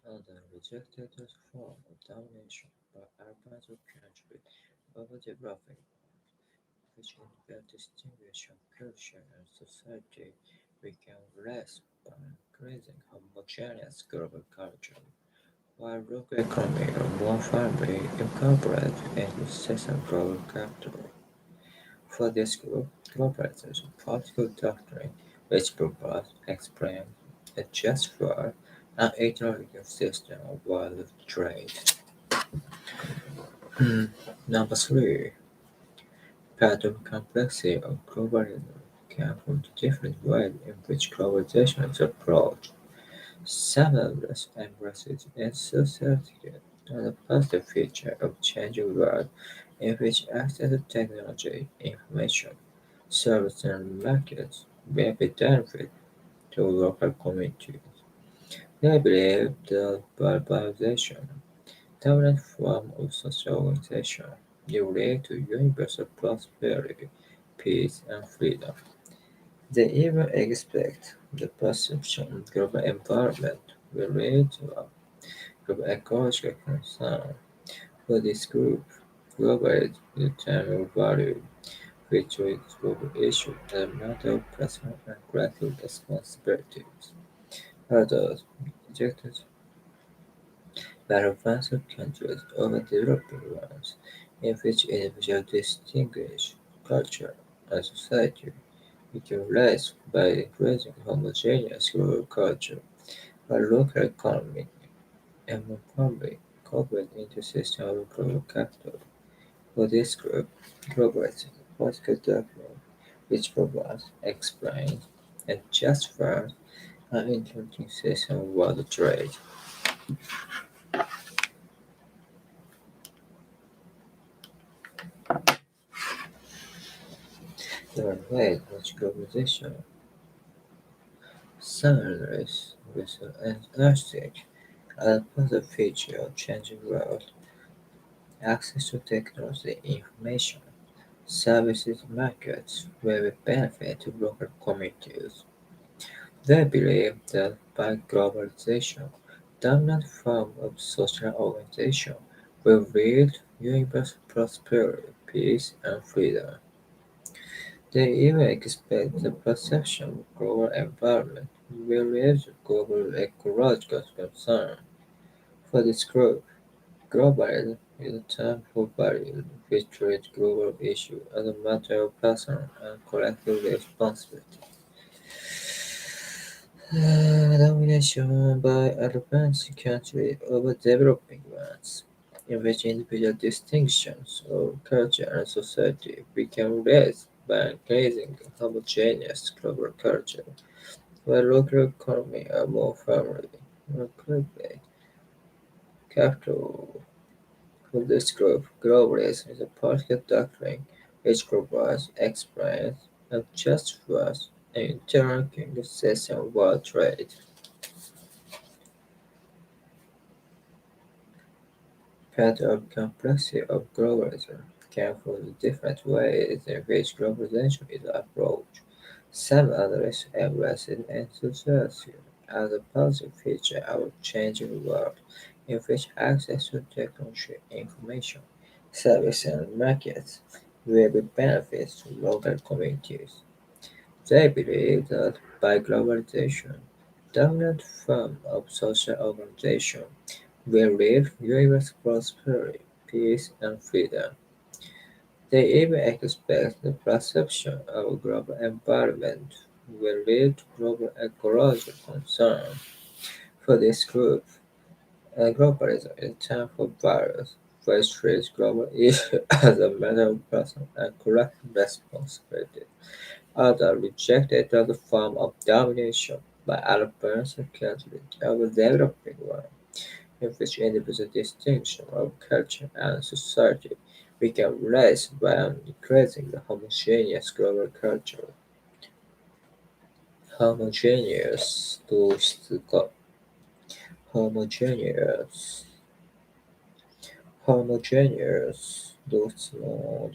and rejected as a form of domination by urban countries over developing which in their distinguish culture and society became less by increasing homogeneous global culture, while local economy are more firmly incorporated into system global capital. For this group, globalization is a political doctrine which provides, explains, adjusts for an economic system of world trade. Number three, part of complexity of globalism came from the different ways in which globalization is approached. Some others embrace it as society and a positive feature of changing world in which access to technology, information, services and markets will be benefit to local communities. They believe that globalization, dominant form of social organization, will lead to universal prosperity, peace and freedom. They even expect the perception of global environment will lead to a global ecological concern. For this group, global is the term of value, which treats global issues as a matter of personal and collective responsibilities. Others rejected by advanced countries over developing ones, in which individuals distinguish culture and society became less by increasing homogeneous global culture, while local economy and more firmly incorporate into system of global capital. For this group, globalization is a political document which provides, explains, and justifies an international system of world trade. There are ways in which globalization simulates with an elastic and positive feature of changing world, access to technology, information, services, markets where we benefit to local communities. They believe that by globalization, dominant form of social organization will lead universal prosperity, peace, and freedom. They even expect the perception of global environment will lead to global ecological concern. For this group, globalism is a term for value which treats global issues as a matter of personal and collective responsibility. Domination by advanced countries over developing ones, in which individual distinctions of culture and society become less by increasing homogeneous global culture, while local economy are more firmly incorporated. Capital for this group, globalism is a political doctrine which provides, explains, and justifies an interlinking system of world trade. Part of complexity of globalism came from the different ways in which globalization is approached. Some analysts embrace it enthusiastically as a positive feature of a changing world in which access to technology, information, services and markets will be benefits to local communities. They believe that by globalization, dominant form of social organization will lead universal prosperity, peace, and freedom. They even expect the perception of a global environment will lead to global ecological concern. For this group, globalism is a term for values, which treats global issues as a matter of personal and collective responsibility. Others reject it as a form of domination by advanced countries over developing ones in which individual distinction of culture and society become less by increasing the homogeneous global culture. Homogeneous 同質化 homogeneous homogeneous 動詞の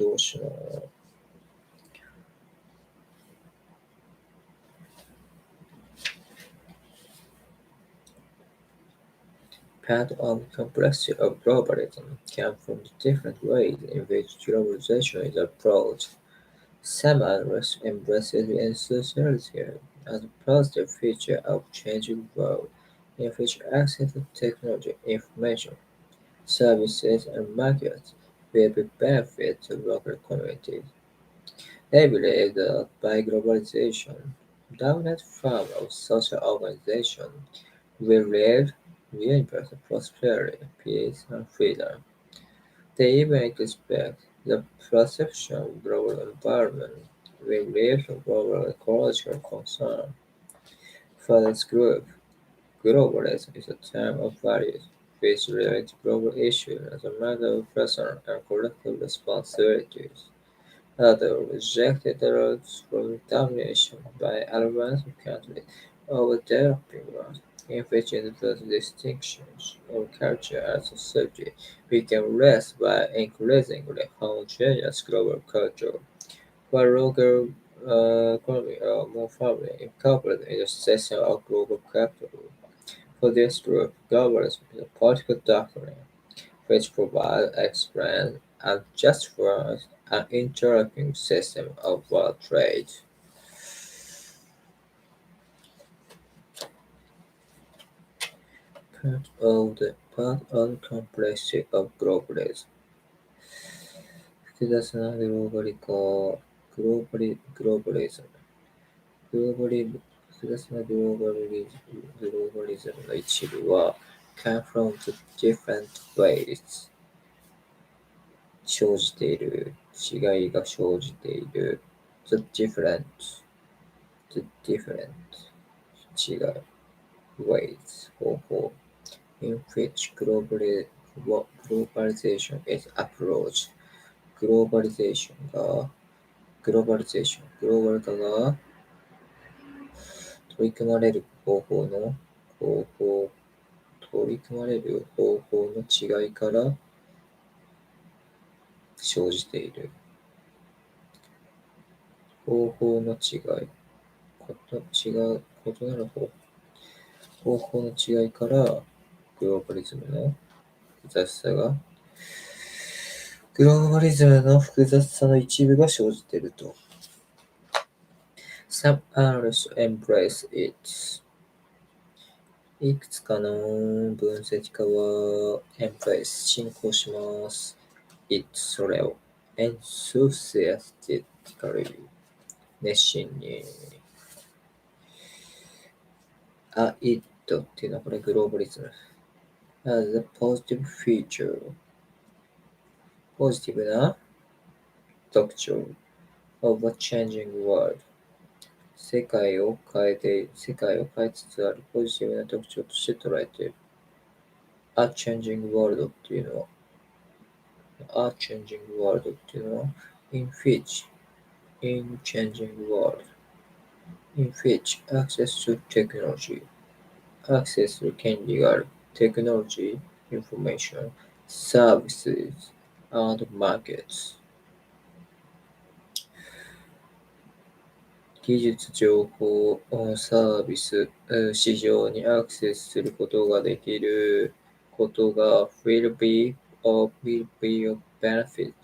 Part of the complexity of globalism comes from the different ways in which globalization is approached. Some analysts embrace it in society as a positive feature of changing world in which access to technology, information, services, and markets will be benefit to local communities. They believe that by globalization, dominant form of social organization will lead universal prosperity, peace, and freedom. They even expect the perception of global environment will lead to global ecological concern. For this group, globalism is a term of values which relate to global issues as a matter of personal and collective responsibilities. Others rejected the roads from domination by advanced countries over developing ones, in which individual distinctions of culture and society became less by increasingly homogeneous global culture, while local economy are more firmly incorporated in the system of global capital. For this group, globalism is a political doctrine which provides, explains, and justifies an interlocking system of world trade. Part of the complexity of globalism. 複雑なグローバリズム。複雑なグローバリズムの一部は come from the different ways 生じている違いが生じている the different 違い ways 方法 in which globalization is approached グローバル化が取り組まれる方法の違いから生じている方法の違い異なる方法の違いからグローバリズムの複雑さがグローバリズムの複雑さの一部が生じていると。Some analysts embrace it. いくつかの分析家は embrace 信仰します。it それを enthusiastically 熱心にit っていうのはこれグローバリズム as a positive feature ポジティブな特徴 of a changing world 世界を変えつつあるポジティブな特徴として捉えている a changing world っていうのはin changing world in which access to technology アクセスする権利がある technology, information, services, and markets 技術、情報、サービス、市場にアクセスすることができることが will be of benefit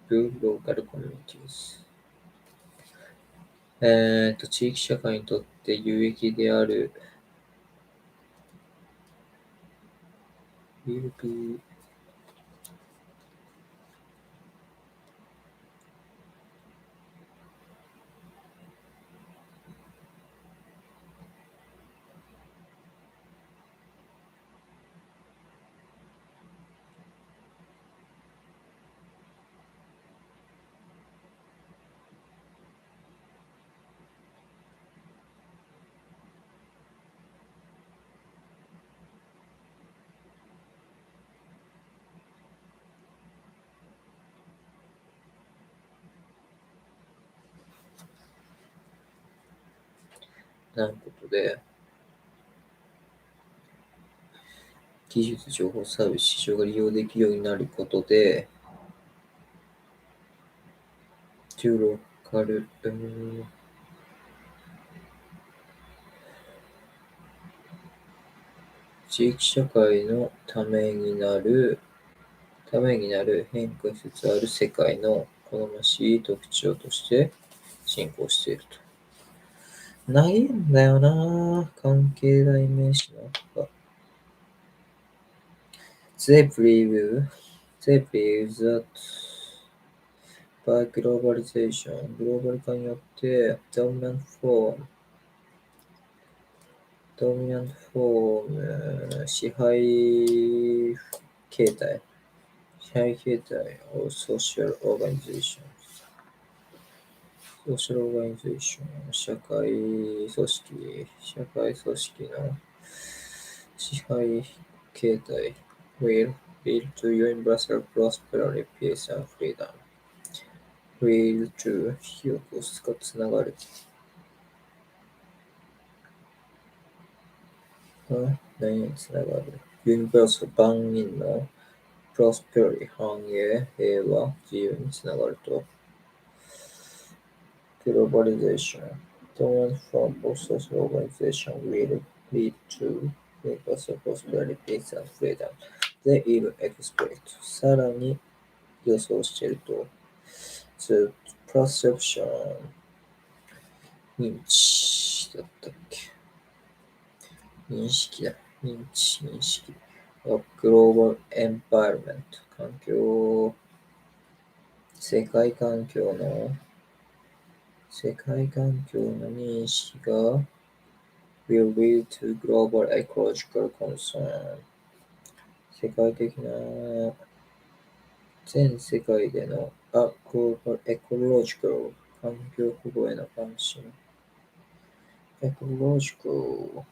to local communities 地域社会にとって有益である will beなることで、技術、情報、サービス、市場が利用できるようになることで、to local 地域社会のためになる変化しつつある世界の好ましい特徴として進行していると。ないんだよな関係代名詞のとか。They believe that by globalization、グローバル化によって、dominant form、支配形態をsocial organization、社会組織の支配形態 will lead to universal prosperity, peace and freedom. will to 引き起こすかつながる。何につながる ?universal 万人の prosperity 繁栄、平和、自由につながると。globalization dominant form of social organization will lead to universal prosperity, peace and freedom. They even expect さらに予想していると the perception 認知だったっけ認識 of global environment 世界環境の認識が will lead to global ecological concern 世界的な全世界での global ecological 環境保護への関心 ecological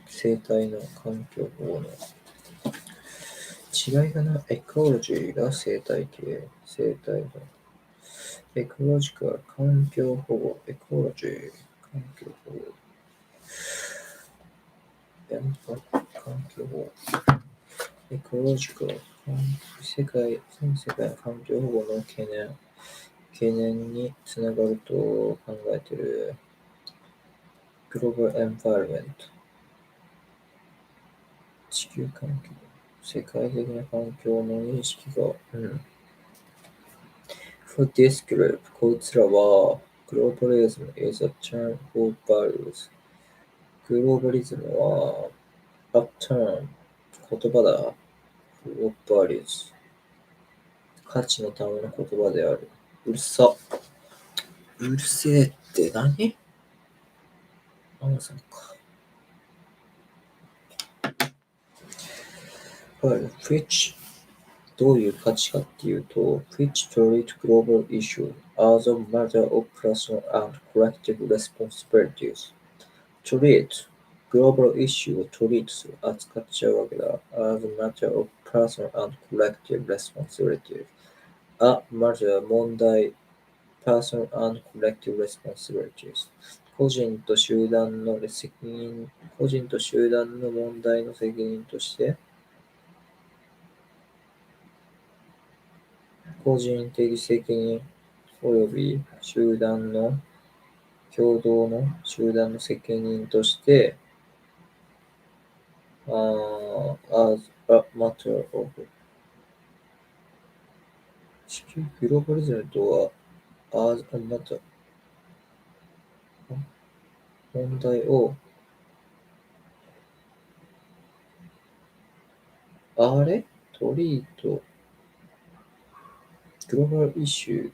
生態の環境保護の違いがな。エコロジーが生態系、生態のエコロジカル環境保護、エコロジー環境保護、環境保護、エコロジカル全世界の環境保護の懸念につながると考えている。グローバルエンバイロメント地球環境世界的な環境の認識が、For this group、こいつらは、Globalism is a term for values。グローバリズムは、a term、言葉だ。for values。価値のための言葉である。うるせえって何？さんか。which どういう価値かっていうと which treat global issues as a matter of personal and collective responsibilities treat global issue を treat する扱っちゃうわけだ as a matter of personal and collective responsibilities a matter 問題 personal and collective responsibilities 個人と集団の問題の責任として個人的責任及び共同の集団の責任として、as a matter of 地球グローバリズムとは as a matter 問題をトリートグローバルイシュー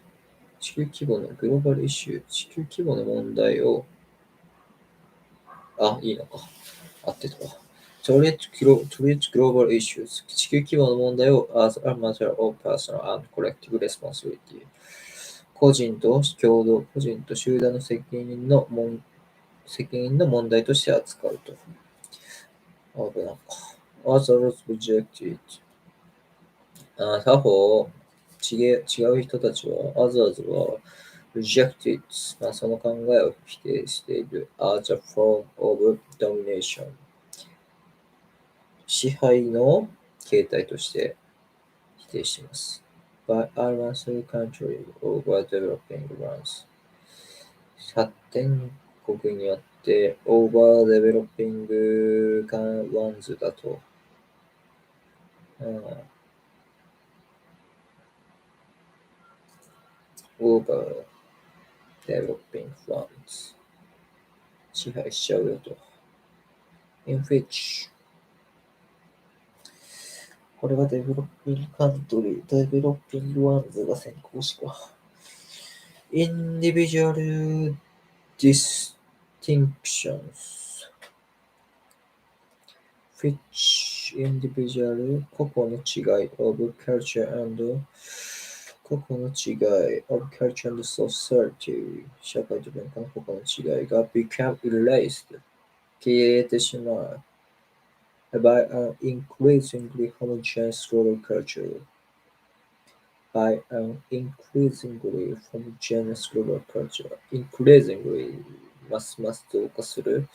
地球規模のグローバルイシュー地球規模の問題をいいのか合ってたわトリートグローバルイシュー地球規模の問題を as a matter of personal and collective responsibility 個人と共同、個人と集団の責任の問題として扱うと。危なか。Others reject it. 他方、違う人たちは、others は reject it. その考えを否定している。as a form of domination. 支配の形態として否定しています。by advanced country over developing ones. 発展国によってオーバーデベロッピングワンズだと、オーバーデベロッピングワンズ支配しちゃうよと。in which これはデベロッピングカントリー、デベロッピングワンズが先行しか。individual distinctions which individual 個々の違い of culture and 個々の違い of culture and society 社会と文化の個々の違いが become erased 消えてしまう by an increasingly homogeneous global culture by an increasingly homogeneous global culture increasingly ますます増加する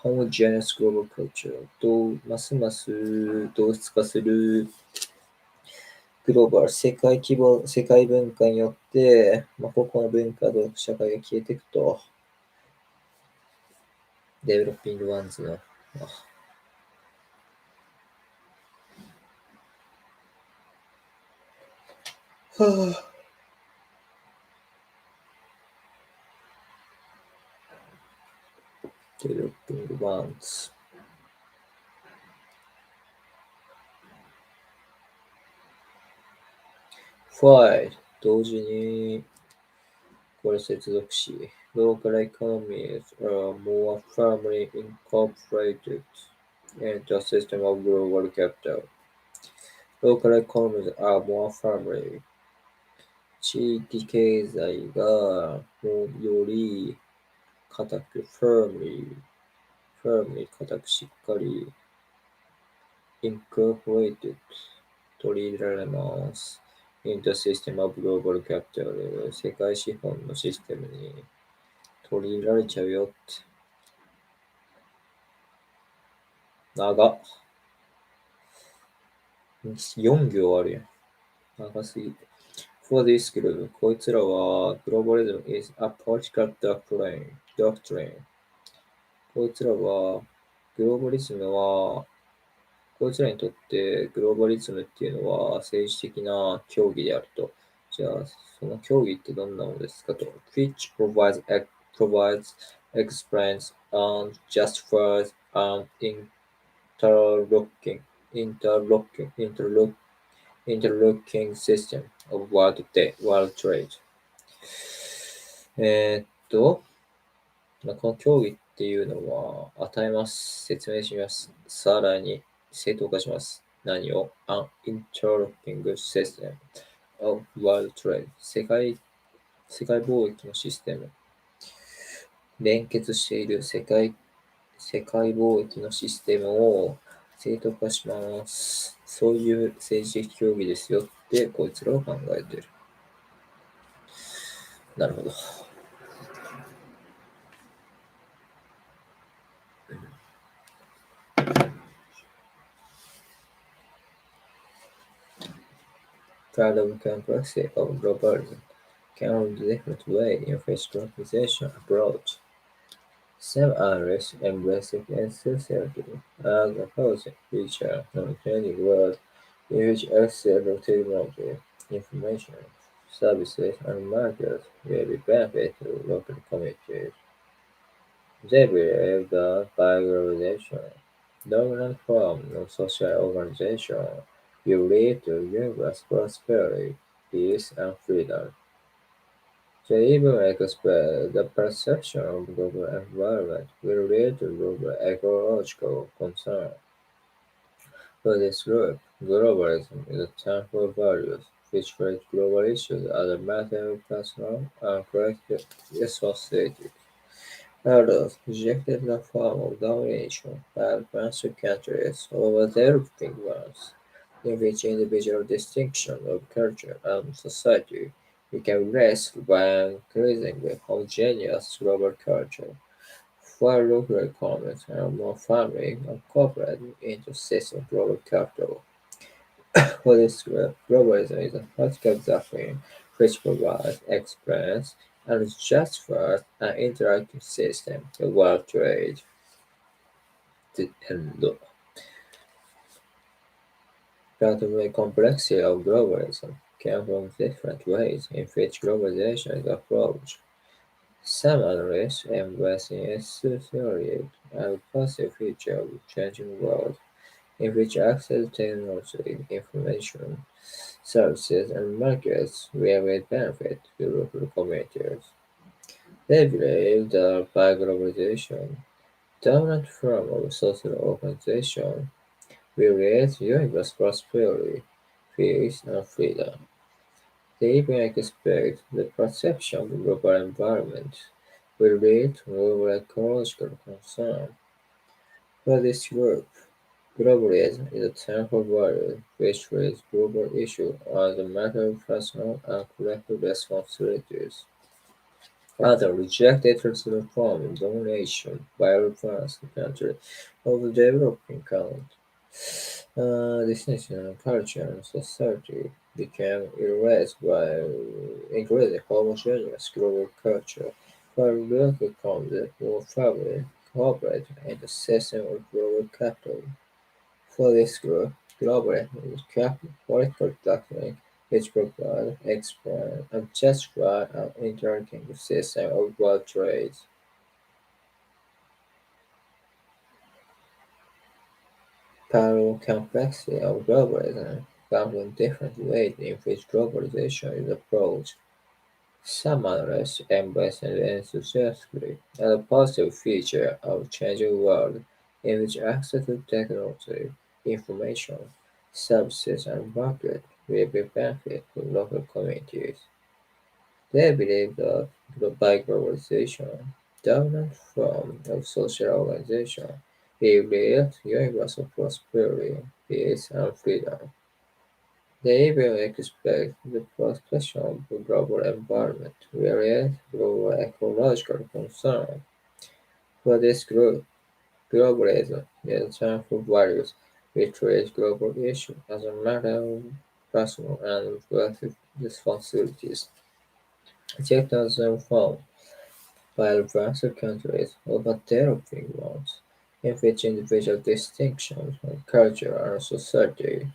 homogeneous global culture とますます同質化するグローバル、世界規模、世界文化によって、個々の文化と社会が消えていくと、デベロッピングワンズの、デベロッピングワンズ。5、同時に、これ接続し、local economies are more firmly incorporated into a system of global capital. Local economies are more firmly 地域経済がもうより固く firmly 固くしっかり incorporated 取り入れられます。into system of global capital 世界資本のシステムに取り入れられちゃうよって。長っ。4行あるやん。長すぎて。For this group こいつらは Globalism is a political doctrine こいつらはグローバリズムはこいつらにとってグローバリズムっていうのは政治的な競技であると。じゃあ、その競技ってどんなものですかと。which provides explains and justifies an interlocking system of world trade. この競技っていうのは与えます。説明します。さらに正当化します。何を ?An interlocking system of world trade 世界貿易のシステム。連結している世界貿易のシステムを正当化します。そういう政治的競技ですよってこいつらは考えている。なるほど。Proud of the complexity of globalism can hold different way in which globalization abroad. Some analysts embrace it sincerely as a positive feature of the changing world in which access to technology, information, services, and markets will be benefit to local communities. They believe that by globalization, dominant form of social organization will lead to universal prosperity, peace, and freedom. They even express the perception of global environment will lead to global ecological concern. For this group, globalism is a term for values, which create global issues as a matter of personal and collective responsibility. Others rejected the form of domination by advanced countries over developing ones, in which individual distinction of culture and society became less by increasingly homogeneous global culture, while local economies are more firmly incorporated into system global capital. For this group, globalism is a political doctrine which provides, explains, and justifies an interactive system of world trade. And part of the complexity of globalism came from different ways in which globalization is approached. Some analysts embrace its theory as a positive feature of the changing world, in which access to technology, information, services, and markets will benefit the local communities. They believe that by globalization, dominant form of social organization will lead to universal prosperity, peace, and freedom. They even expect the perception of the global environment will lead to global ecological concern. For this group, globalism is a term for value which treats global issues as a matter of personal and collective responsibilities. Others rejected traditional form of domination by advanced countries over developing countries. Distinction in culture and society became erased by increasing homogeneous global culture, while local economies more firmly cooperate in the system of global capital. For this group, globalism is capital political doctrine which provides, explains, and justifies an interacting system of world trade. Parallel complexity of globalism comes in different ways in which globalization is approached. Some analysts embrace it enthusiastically as a positive feature of a changing world in which access to technology, information, services, and markets will be benefit to local communities. They believe that by globalization, dominant form of social organization will lead to universal prosperity, peace, and freedom. They even expect the protection of the global environment, whereas global ecological concern. For this group, globalism is a term for values which treats global issues as a matter of personal and collective responsibilities. Take as a form by advanced countries over developing ones, in which individual distinctions of culture and society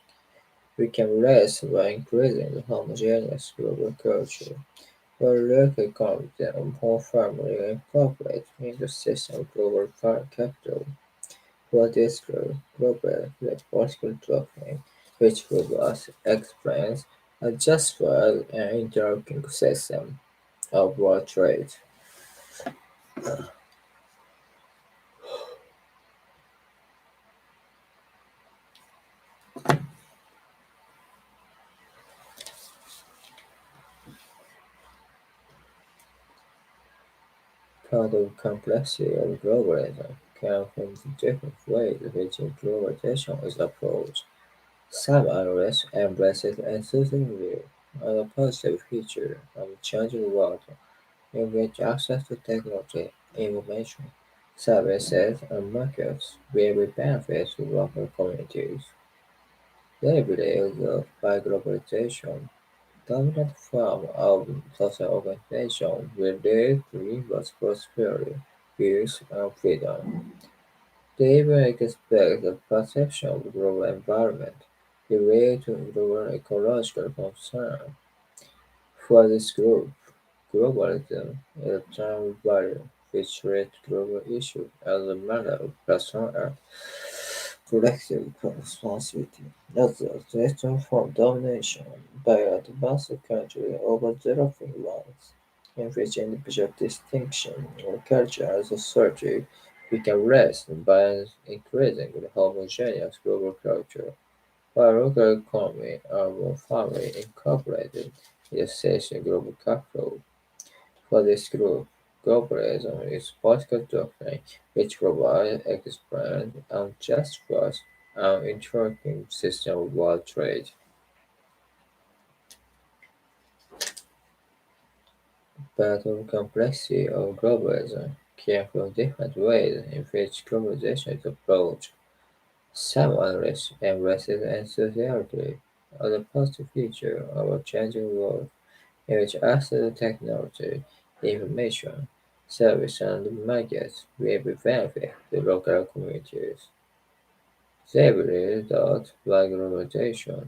became less by increasing the homogeneous global culture, while local economies are more firmly incorporated in the system of global capital. For this group, global the political doctrine, which provides, explains, and justifies an interlocking system of world trade. Part of the complexity of globalism comes from the different ways in which globalization is approached. Some analysts embrace it enthusiastically as a positive feature of a changing world in which access to technology, information, services, and markets will be benefits to local communities. They believe that by globalization, dominant form of social organization will lead to universal prosperity, peace, and freedom. They even expect the perception of the global environment will lead to global ecological concern. For this group, globalism is a term of value which treats global issues as a matter of personal and collective responsibility, not the threat from domination by advanced countries over developing ones, in which individual distinction or culture and society become less by increasing the homogeneous global culture. while local economy are more firmly incorporated in the station global capital. For this group, globalism is political doctrine which provides explained and justifies an interworking system of world trade. But the complexity of globalism came from different ways in which globalization is approached. Some analysts embrace it enthusiastically as a positive feature of a changing world in which access to technology, information, service and markets will be benefit the local communities. They believe that by globalization,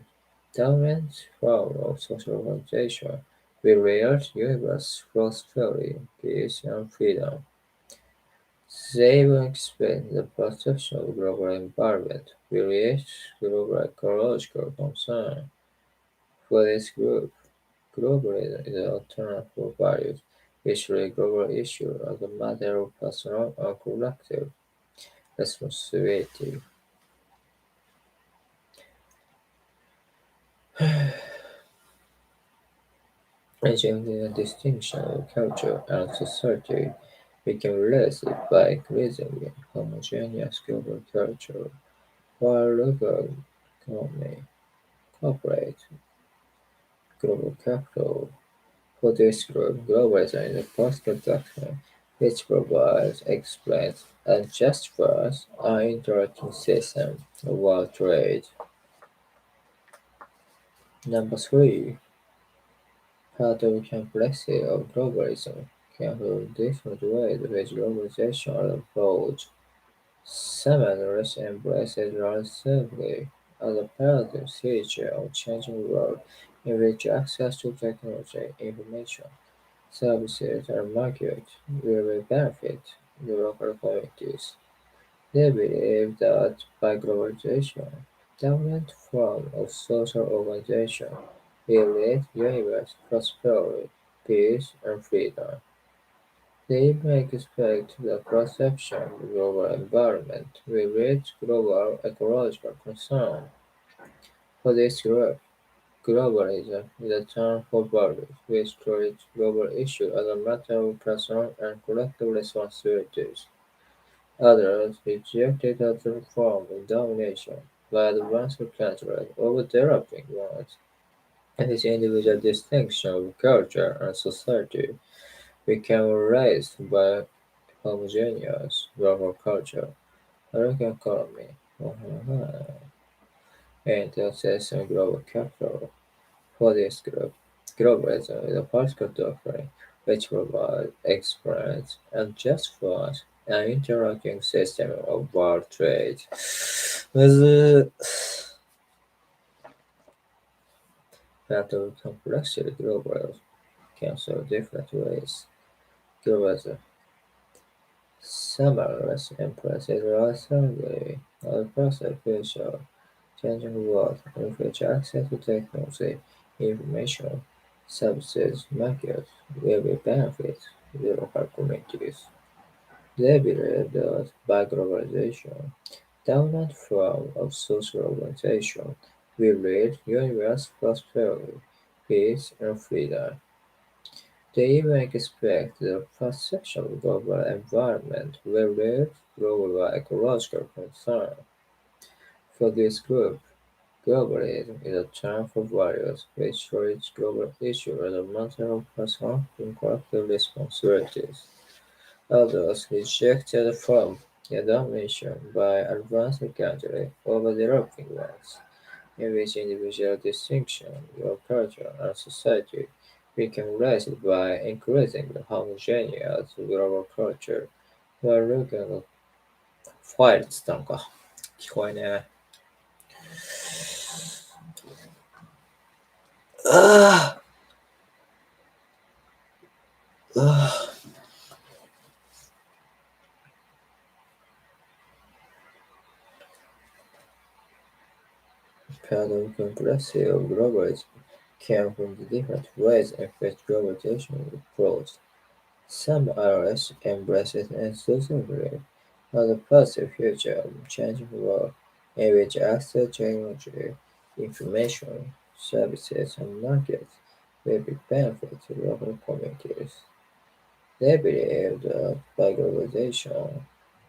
dominant form of social organization will reach universal prosperity, peace and freedom. They will expect the protection of global environment will reach global ecological concern. For this group, globalism is a term for values, especially global issues as a matter of personal and collective responsibility. Rejecting the distinction of culture and society became realized by increasingly homogeneous global culture, while local economy, corporate, global capital. For this group, globalism is a political doctrine which provides, explains, and justifies an interacting system of world trade. Number three, part of the complexity of globalism came from different ways which globalization is approached. Some analysts embrace it relatively as a paradigm feature of changing world in which access to technology, information, services and markets will benefit the local communities. They believe that by globalization, dominant form of social organization will lead universal prosperity, peace, and freedom. They may expect the perception of the global environment will reach global ecological concern. For this group, globalism is a term for values which treats global issues as a matter of personal and collective responsibilities. Others reject it as a form of domination by advanced countries over developing ones. This individual distinction of culture and society became raised by homogeneous global culture, American economy, and the access to global capital. For this group, globalism is a political doctrine which provides, explains, and justifies an interlocking system of world trade. むずbattle complexity globalism can serve different ways. Globalism summarizes and places relatively a process future changing world in which access to technology, information, services, markets will be benefits the local communities. They believe that by globalization, dominant form of social organization will lead universal prosperity, peace, and freedom. They even expect the perception of global environment will lead global ecological concern. For this group, globalism is a term for values which treats global issues as a matter of personal and collective responsibilities. Others rejected from the domination by advanced countries over developing ones, in which individual distinction of culture and society became raised by increasing the homogeneous global culture. ルークのファイルって言ったのか。聞こえねえ。ああ、ああ。Part of the complexity of globalism came from the different ways in which globalization is approached. Some analysts embrace it enthusiastically as a positive future of changing world in which access to technology, Information, services, and markets will be benefit to local communities. They believe that by globalization,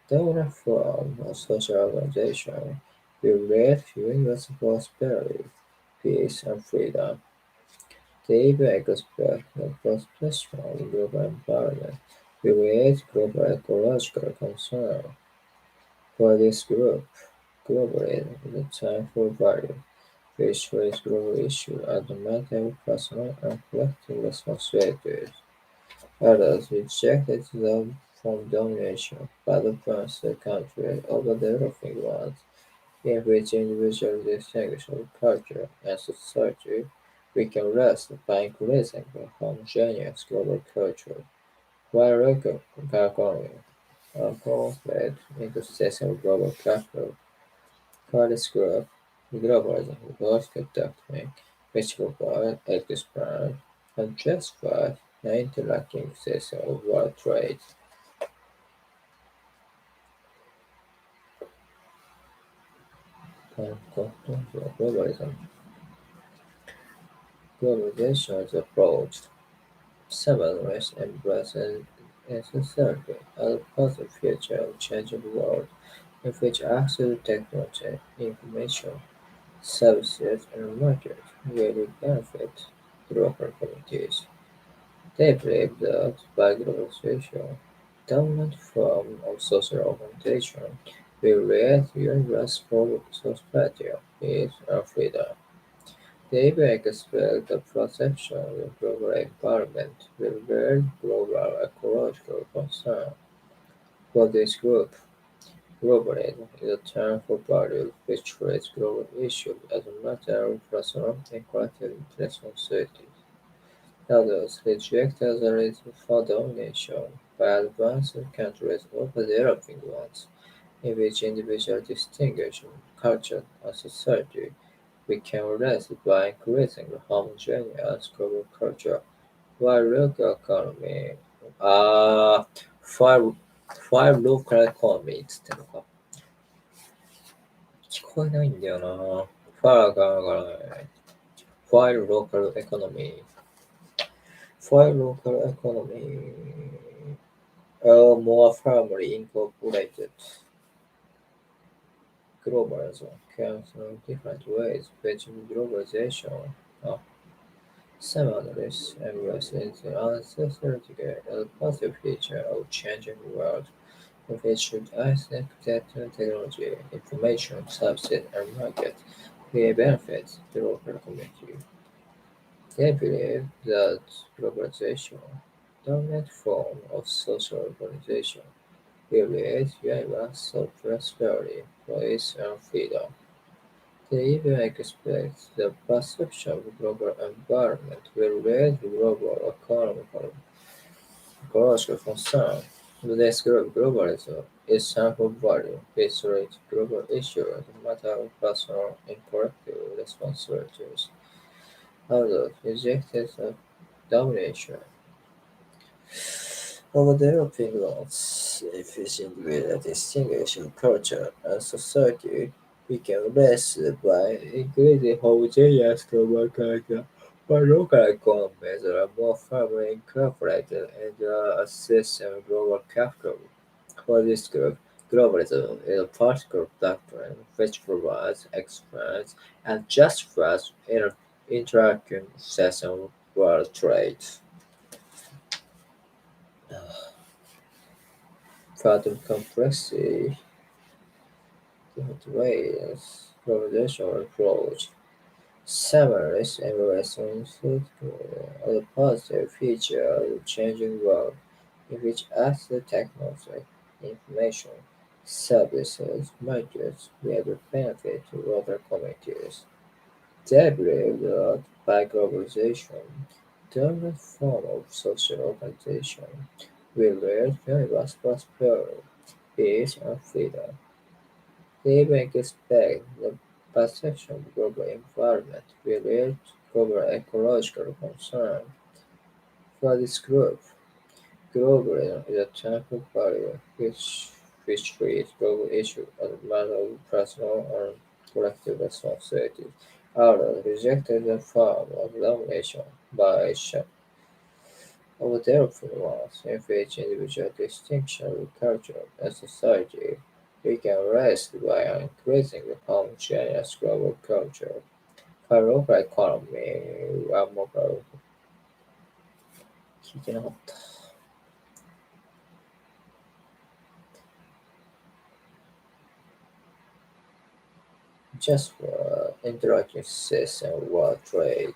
the form of social organization will lead to universal prosperity, peace, and freedom. They even expect that participation in global environment will raise global ecological concern. For this group, globalism is a time for value, which raise global issues as a matter of personal and collective responsibilities. Others rejected them from domination by advanced countries over developing ones, in which individuals distinguish of culture and society. We can rest by increasing the homogeneous global culture, while local economy are conflict into system of global capital. For this group, globalism is political doctrine which provides a expand and justify the interlocking system of world trade. And conclusion of globalism. Globalization is approached. Several races embrace a society as a positive future of changing the world in which access to technology, information, services, and markets really benefit the local communities. They believe that by globalization, dominant form of social organization will lead to universal prosperity, peace, and freedom. They even expect the perception of global environment will raise global ecological concern. For this group, globalism is a term for values which treats global issues as a matter of personal and collective responsibility. Others reject the reason for domination by advanced countries over developing ones, in which individuals distinguish culture and society. We can rest by increasing the homogeneous global culture while local economy ファイルローカルエコノミーっつってんのか。聞こえないんだよな。ファイルがわからない。ファイルローカルエコノミー。ファイルローカルエコノミー are more firmly incorporated. Globalism comes in different ways, between globalization of some analysts embrace the uncertainty as a positive feature of changing the world, in which should access to technology, information, services, and markets will benefit the local community. They believe that globalization, the dominant form of social organization, will lead to universal prosperity, peace, and freedom. They even expect the perception of global environment will lead to global economic ecological concern. Today's globalism is sample value based on global issues as a matter of personal and collective responsibilities. Others rejected the domination of developing ones, efficient with a distinguishing culture and society became less by increasing homogeneous global culture, while local economies are more firmly incorporated into a system of global capital. For this group, globalism is a particular doctrine which provides, expands, and justifies interacting system of world trade. Quantum complexity different ways globalization approach. Summaries embraces as a positive feature of the changing world in which access to technology, information, services, markets will benefit to other communities. They believe that by globalization, the dominant form of social organization will lead to universal prosperity, peace, and freedom. They make expect the perception of global environment will lead to global ecological concern. For this group, globalism is a temporal barrier which treats global issues as a matter of personal and collective responsibility. Others rejected the form of domination by of their ones, in which individual distinction of culture and society became raised by an increasingly homogeneous global culture. For local economy はもう聞いてなかった。Just for interacting system world trade.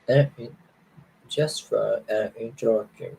And just for an interacting.